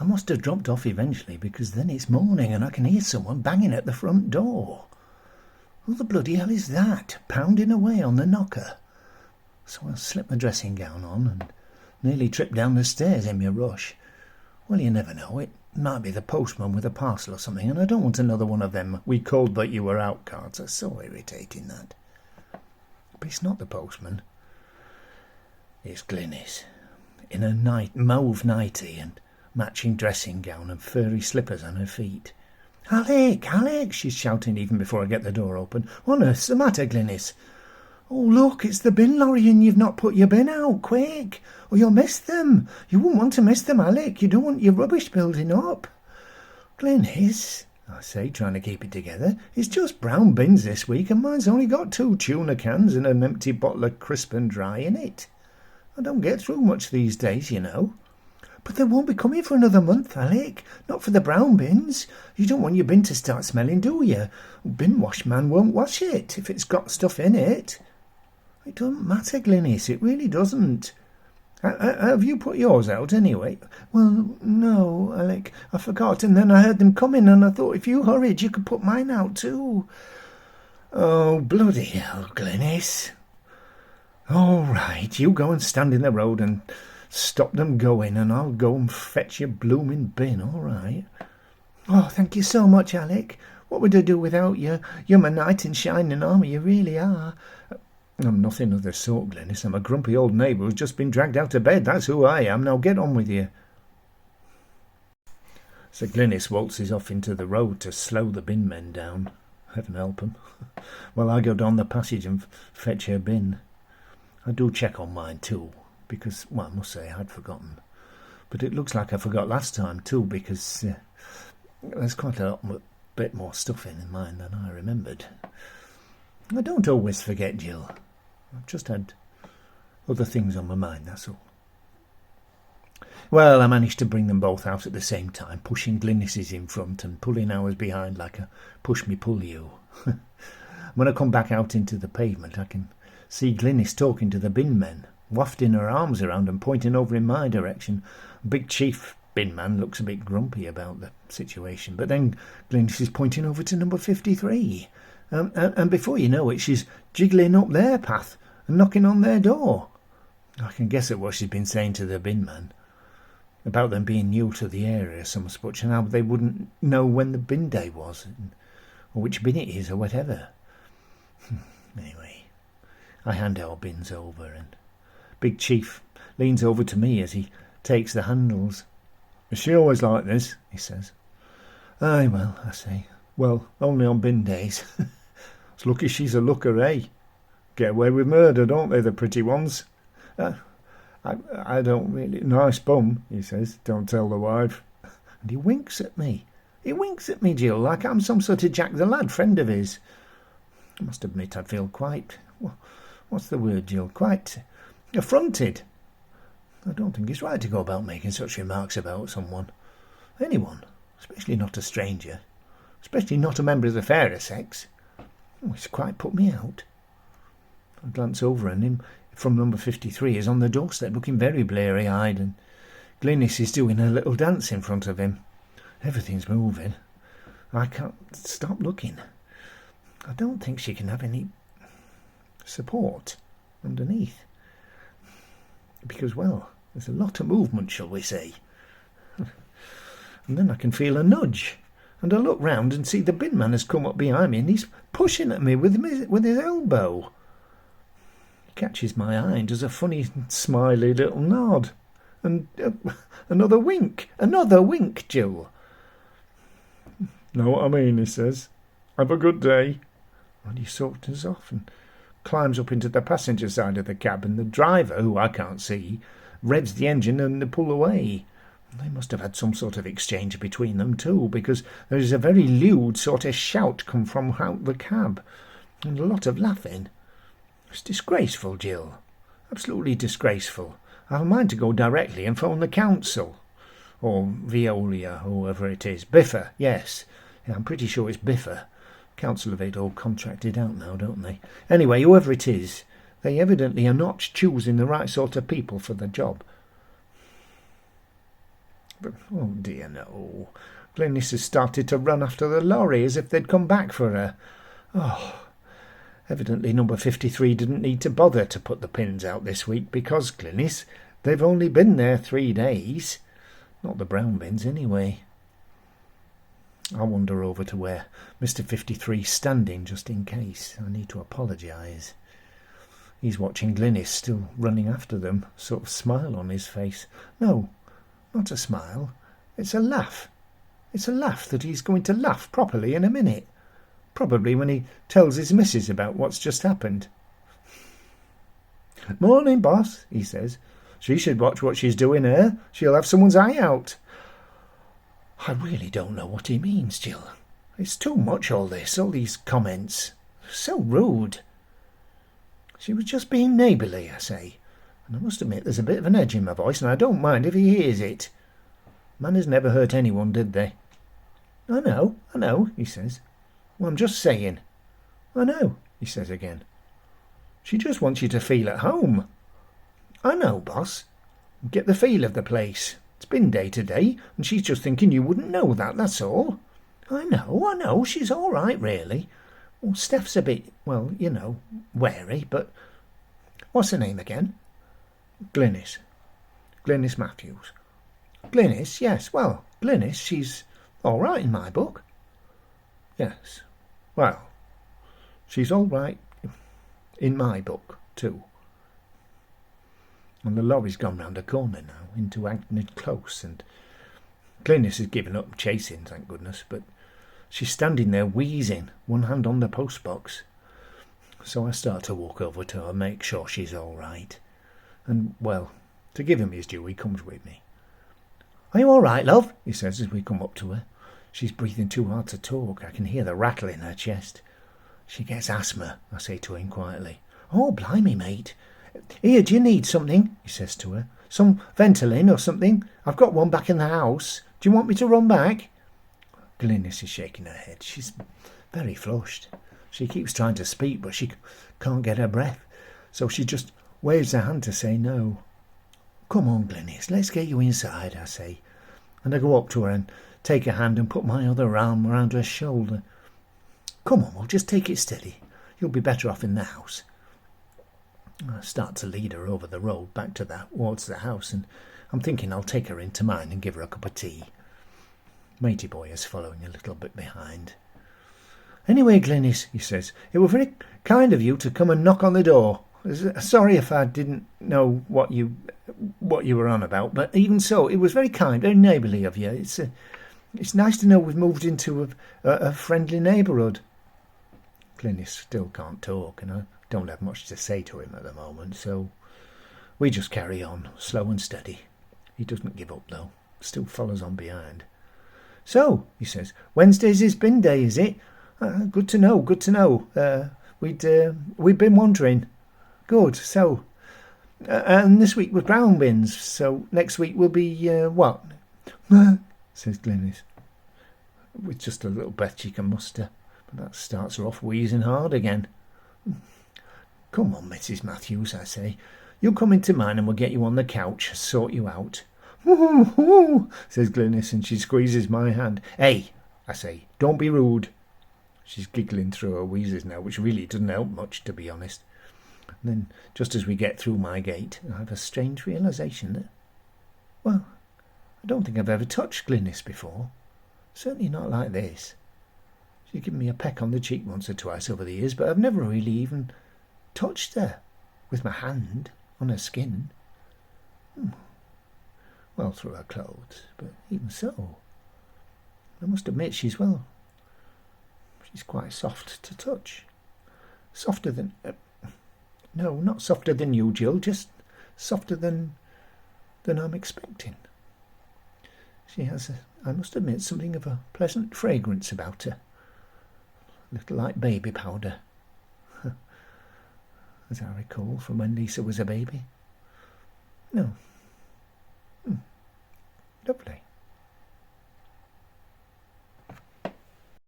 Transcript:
I must have dropped off eventually, because then it's morning and I can hear someone banging at the front door. Who the bloody hell is that, pounding away on the knocker? So I slipped my dressing gown on and nearly tripped down the stairs in my rush. Well, you never know, it might be the postman with a parcel or something, and I don't want another one of them "we called but you were out" cards. That's so irritating, that. But it's not the postman. It's Glynis, in a mauve nightie and matching dressing gown and furry slippers on her feet. "Alec, Alec," she's shouting even before I get the door open. "What on earth's the matter, Glynis?" "Oh, look, it's the bin lorry and you've not put your bin out, quick, or you'll miss them. You wouldn't want to miss them, Alec. You don't want your rubbish building up." "Glynis," I say, trying to keep it together, "it's just brown bins this week and mine's only got 2 tuna cans and an empty bottle of crisp and dry in it. I don't get through much these days, you know." "But they won't be coming for another month, Alec. Not for the brown bins. You don't want your bin to start smelling, do you? Bin wash man won't wash it if it's got stuff in it." "It doesn't matter, Glynis, it really doesn't." Have you put yours out anyway?" "Well, no, Alec, I forgot, and then I heard them coming and I thought if you hurried you could put mine out too." "Oh, bloody hell, Glynis." "All right, you go and stand in the road and stop them going, and I'll go and fetch your blooming bin, all right?" "Oh, thank you so much, Alec. What would I do without you? You're my knight in shining armour, you really are." "I'm nothing of the sort, Glynis. I'm a grumpy old neighbour who's just been dragged out of bed. That's who I am. Now get on with you." So Glynis waltzes off into the road to slow the bin men down. Heaven help 'em. Well, I go down the passage and fetch her bin. I do check on mine too, because, well, I must say I'd forgotten. But it looks like I forgot last time too, because there's quite a bit more stuff in mine than I remembered. I don't always forget, Jill. I've just had other things on my mind, that's all. Well, I managed to bring them both out at the same time, pushing Glynis's in front and pulling ours behind like a push-me-pull-you. When I come back out into the pavement, I can see Glynis talking to the bin men, wafting her arms around and pointing over in my direction. Big Chief bin man looks a bit grumpy about the situation, but then Glynis is pointing over to number 53. And before you know it, she's jiggling up their path and knocking on their door. I can guess at what she's been saying to the bin man, about them being new to the area so much, and how they wouldn't know when the bin day was, or which bin it is, or whatever. Anyway, I hand our bins over, and Big Chief leans over to me as he takes the handles. "Is she always like this?" he says. "Aye, well," I say. "Well, only on bin days." "It's lucky she's a looker, eh? Get away with murder, don't they, the pretty ones?" I don't really... "Nice bum," he says. "Don't tell the wife." And he winks at me. He winks at me, Jill, like I'm some sort of Jack the Lad friend of his. I must admit I feel quite... what's the word, Jill? Quite affronted. I don't think it's right to go about making such remarks about someone. Anyone, especially not a stranger. Especially not a member of the fairer sex. Oh, it's quite put me out. I glance over, and him from number 53 is on the doorstep, looking very bleary-eyed, and Glynis is doing a little dance in front of him. Everything's moving. I can't stop looking. I don't think she can have any support underneath. Because, well, there's a lot of movement, shall we say. And then I can feel a nudge. And I look round and see the bin man has come up behind me, and he's pushing at me with his elbow. He catches my eye and does a funny, smiley little nod. And another wink, Jill. "Know what I mean," he says. "Have a good day." And he saunters off and climbs up into the passenger side of the cab, and the driver, who I can't see, revs the engine and they pull away. They must have had some sort of exchange between them too, because there is a very lewd sort of shout come from out the cab, and a lot of laughing. It's disgraceful, Jill. Absolutely disgraceful. I've a mind to go directly and phone the council. Or Veolia, or whoever it is. Biffa, yes. Yeah, I'm pretty sure it's Biffa. Council have it all contracted out now, don't they? Anyway, whoever it is, they evidently are not choosing the right sort of people for the job. But, oh dear no. Glynis has started to run after the lorry as if they'd come back for her. Oh, evidently number 53 didn't need to bother to put the pins out this week because, Glynis, they've only been there 3 days. Not the brown bins anyway. I'll wander over to where Mr. 53's standing just in case. I need to apologise. He's watching Glynis still running after them, sort of smile on his face. No, not a smile. It's a laugh. It's a laugh that he's going to laugh properly in a minute. Probably when he tells his missus about what's just happened. "Morning, boss," he says. "She should watch what she's doing here. She'll have someone's eye out." I really don't know what he means, Jill. It's too much, all this, all these comments. So rude. She was just being neighbourly, I say. And I must admit there's a bit of an edge in my voice, and I don't mind if he hears it. Manners never hurt anyone, did they? I know, he says. Well, I'm just saying. I know, he says again. She just wants you to feel at home. I know, boss. Get the feel of the place. It's bin day today, and she's just thinking you wouldn't know that, that's all. I know, she's all right, really. Well, Steph's a bit, well, you know, wary, but... What's her name again? Glynis. Glynis Matthews. Glynis, yes, well, Glynis, she's all right in my book. Yes, well, she's all right in my book, too. And the lorry's gone round a corner now, into Agnew Close, and Glynis has given up chasing, thank goodness, but she's standing there wheezing, one hand on the postbox. So I start to walk over to her, make sure she's all right. And, well, to give him his due, he comes with me. "Are you all right, love?" he says as we come up to her. She's breathing too hard to talk. I can hear the rattle in her chest. "She gets asthma," I say to him quietly. "Oh, blimey, mate. Here, do you need something?" he says to her. "Some Ventolin or something? I've got one back in the house. Do you want me to run back?" Glynis is shaking her head. She's very flushed. She keeps trying to speak, but she can't get her breath. So she just waves her hand to say no. "Come on, Glynis, let's get you inside," I say. And I go up to her and take her hand and put my other arm around her shoulder. "Come on, we'll just take it steady. You'll be better off in the house." I start to lead her over the road back towards the house, and I'm thinking I'll take her into mine and give her a cup of tea. Matey boy is following a little bit behind. "Anyway, Glynis," he says, "it were very kind of you to come and knock on the door. Sorry if I didn't know what you were on about, but even so, it was very kind, very neighbourly of you. It's nice to know we've moved into a friendly neighbourhood." Glynis still can't talk, and I don't have much to say to him at the moment, so we just carry on, slow and steady. He doesn't give up, though, still follows on behind. "So," he says, "Wednesday's is bin day, is it? Good to know, good to know. We'd been wondering. Good, so... and this week was brown bins, so next week will be, what?" says Glynis, with just a little breath she can muster, but that starts her off wheezing hard again. "Come on, Mrs. Matthews," I say. "You'll come into mine and we'll get you on the couch, sort you out." says Glynis, and she squeezes my hand. "Hey," I say, "don't be rude." She's giggling through her wheezes now, which really doesn't help much, to be honest. And then, just as we get through my gate, I have a strange realisation that, well, I don't think I've ever touched Glynis before. Certainly not like this. She's given me a peck on the cheek once or twice over the years, but I've never really even touched her with my hand on her skin. Well, through her clothes, but even so, I must admit she's quite soft to touch. Softer than... no, not softer than you, Jill, just softer than I'm expecting. She has, I must admit, something of a pleasant fragrance about her. A little like baby powder, as I recall from when Lisa was a baby. No. Lovely.